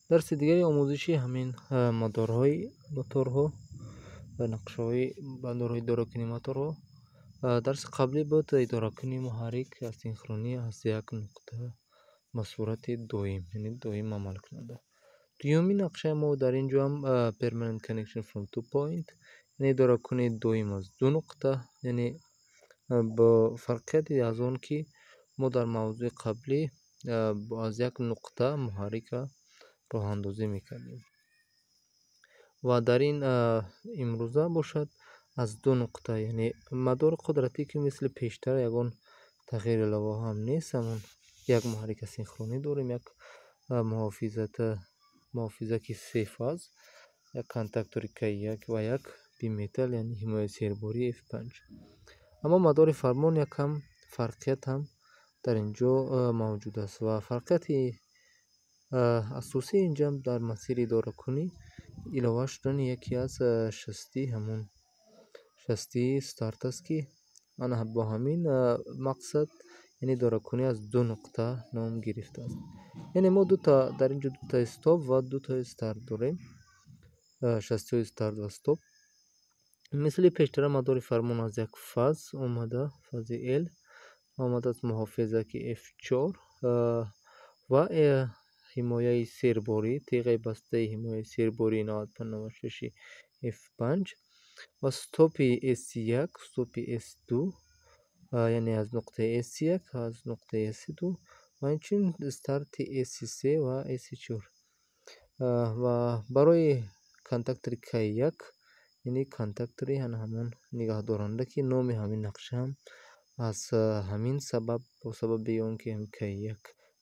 درس دیگری آموزشی همین مدارهای موتورها و نقشه‌های بندارهای اداره موتورها. درس قبلی بود اداره کنی محرک اسینخرونی از یک نقطه به صورت دویم، یعنی دویم عمل کننده. دومی نقشه ما در اینجا هم permanent connection from two point، یعنی اداره کنی دویم از دو نقطه، یعنی با فرقیت از اون که ما در موضوع قبلی از یک نقطه محرک راه اندازی میکردیم و در این امروزه باشد از دو نقطه، یعنی مدار قدرتی که مثل پیشتر یگان تغییر علاوه هم نیست، همون یک محرک سینخرونی داریم، یک محافظه که سه فاز، یک کانتاکتور K1 و یک بیمیتل یعنی حمایه سیرباری F5. اما مدار فرمان یکم فرقیت هم در اینجا موجود است و فرقیت اساسی اینجا در مسیر اداره کنی علاوه شدن یکی از شستی، همون شستی استارت است که آن با همین مقصد یعنی اداره کنی از دو نقطه نام گرفته است. یعنی ما در اینجا دو تا استاپ و دو تا استارت داریم، شستی و استارت و استاپ. مثل پیشتر مدار فرمان از یک فاز اومده، فاز L آمده از محافظه که F4 و حمایه سیرباری، تیغ بسته حمایه سیرباری 9596 F5 و استاپ S1 استاپ S2 یعنی از نقطه S1 از نقطه S2 و اینچنین استارت S3 و S4 و برای کانتاکتور K1 یعنی کانتاکتوری همون نگاه دارنده که نام همین نقشه هم از همین سبب با سبب اون که هم K1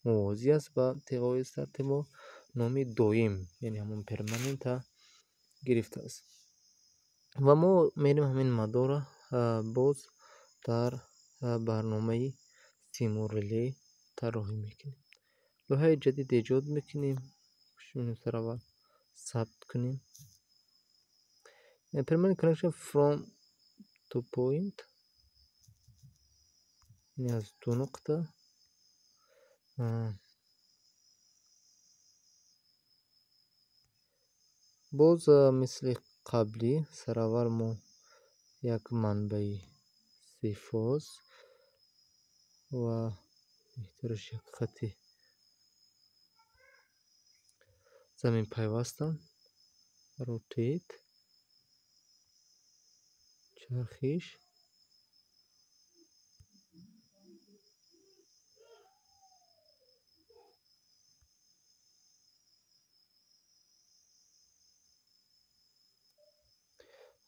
موازی است با تیغای استارت ما نام دویم یعنی همون پرمننت گرفته است و ما میریم همین مدار باز در برنامه سیمور ریلی طراحی میکنیم. لوحه جدید ایجاد میکنیم، شون سر اول ثبت کنیم. permanent connection from two point یعنی از دو نقطه. باز مثل قبلی سراور ما یک منبع سه فاز و بهترش یک خطی زمین پیوستم، روتیت چرخش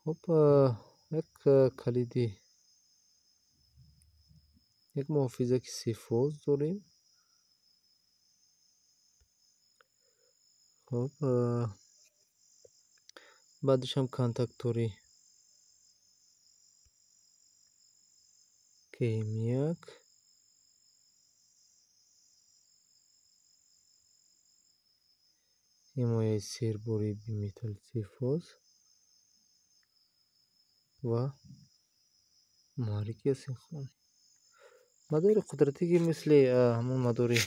خب یک کلیدی یک محافظه که سه فاز داریم. خب بعدش هم کانتاکتوری K1 حمایه سیرباری بیمیتل سه فاز و محرک سینخرونی. مدار قدرتی که مثل همون مدار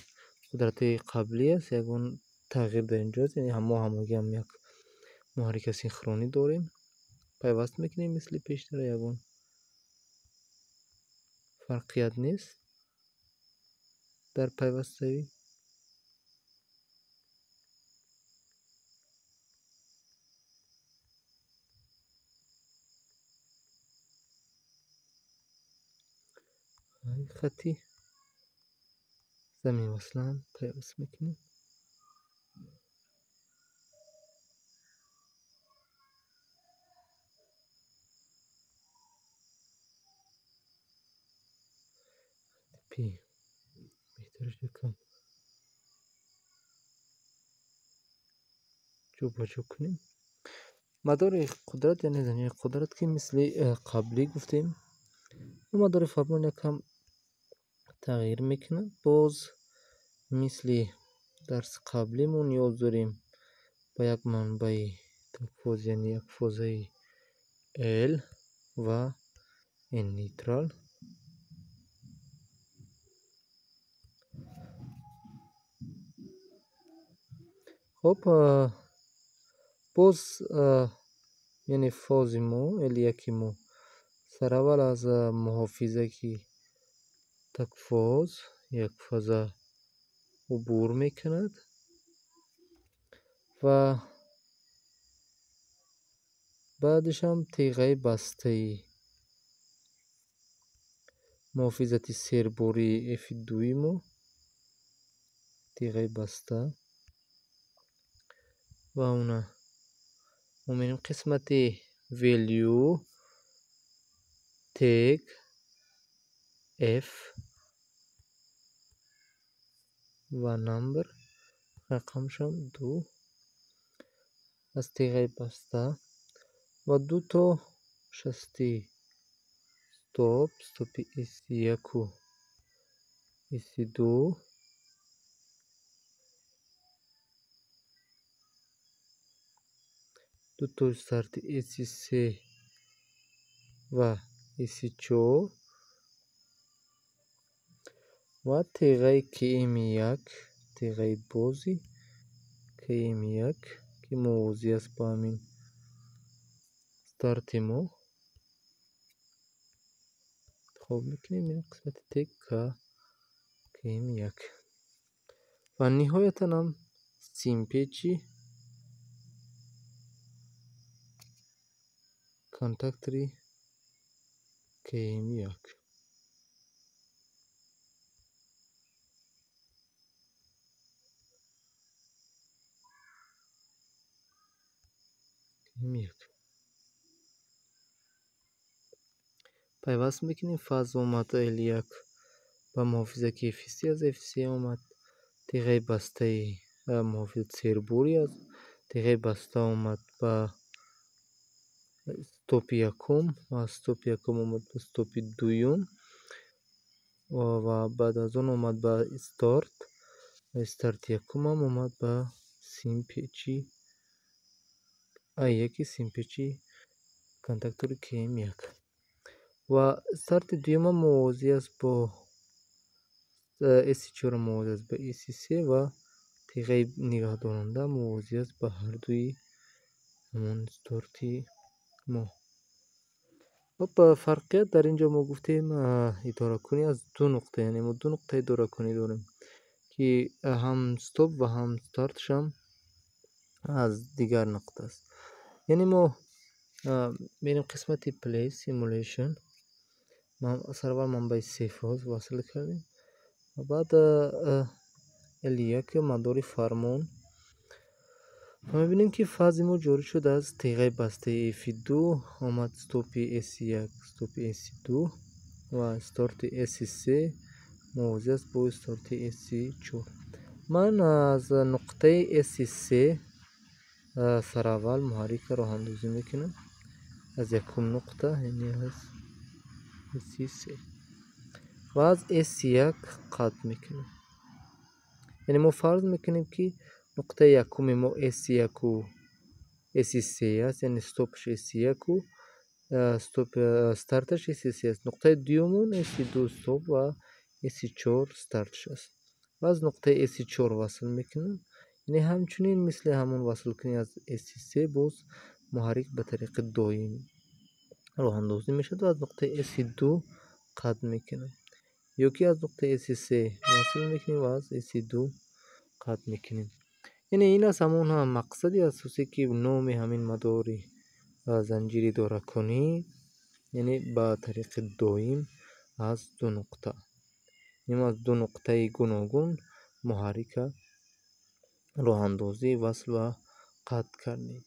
قدرتی قبلی است، یکون تغییر در اینجاست، یعنی همگی هم یک محرک سینخرونی داریم، پیوست میکنیم مثل پیشتر، یکون فرقیت نیست در پیوستگی. خطی زمین وصلان پیوست میکنیم. پی بهترش یکم جوبا جو کنیم. مدار قدرت یعنی زنجیر قدرت که مثل قبلی گفتیم، مدار فرمان یکم تغییر میکنه. باز مثل درس قبلی ما نیاز داریم با یک منبع فاز، یعنی یک فازه L و این نیترال. خب боз яъне фози мо яки мо сараввал аз муҳофизаки такфоз якфаза убур мекунад ва баъдашам теғаи бастаи муҳофизати сербории F2-и мо теғаи баста ва мо менем қисмати value тег F ва number рақамшам 2 аз теғаи баста ва дуто шасти стопи S1 S2 дуто старти S3 ва S4 ва теғаи KM1 теғаи бози KM1 ки мувозӣ аст ба ҳамин старти мо интихоб мекунем ин қисмати тег KM1 ва ниҳоятан ҳам симпечи контактори KM1 пайваст мекунем фаз омад L1 ба муҳофизаки F3 аз F3 омад теғаи бастаи муҳофизати серборӣ аз теғаи баста омад ба стопи якум ва аз стопи якум омад ба стопи дуюм ва баъд аз он омад ба старт ва старти якумам омад ба симпечи I1 симпечи контактори KM1 ва старти дуюмам мувозӣ аст бо S4 мувозӣ аст ба S3 ва теғаи нигаҳдоронда мувозӣ аст ба ҳардуи ҳамон старти мо. хуб фарқият дар ин ҷо мо гуфтем идоракунӣ аз ду нуқта яъне мо ду нуқтаи идоракунӣ дорем ки ҳам стоп ва ҳам стартшам аз дигар нуқта аст. яъне мо мерем қисмати play simulation сараввал манбаи сефоз васл кардем ва баъд L1 мадори фармон ва мебинем ки фази мо ҷорӣ шудааст теғаи бастаи F2 омад стопи S1 стопи S2 ва старти S3 мувозӣ аст бо старти S4. ман аз нуқтаи S3 сараввал муҳаррика роҳандозӣ мекунам аз якум нуқта яъне аз S3 ва аз S1 қатъ мекунем. яъне мо фарз мекунем ки нуқтаи якуми мо S1 S3 аст яъне стопаш S1 старташ S3 аст. нуқтаи дуюмон S2 стоп ва S4 стартш аст. ва аз нуқтаи S4 васл мекунам яъне ҳамчунин мисли ҳамон васлкунӣ аз S3 боз муҳаррик ба тариқи доим роҳандозӣ мешавад ва аз нуқтаи S2 қатъ мекунам ё ки аз нуқтаи S3 васл мекунем ва аз S2 қатъ мекунем. яъне ин аст ҳамон мақсади асосӣ ки номи ҳамин мадори занҷири идоракунӣ яъне ба тариқи доим аз ду нуқта яъне аз ду нуқтаи гуногун муҳаррика роҳандозӣ васл ва қатъ кардем.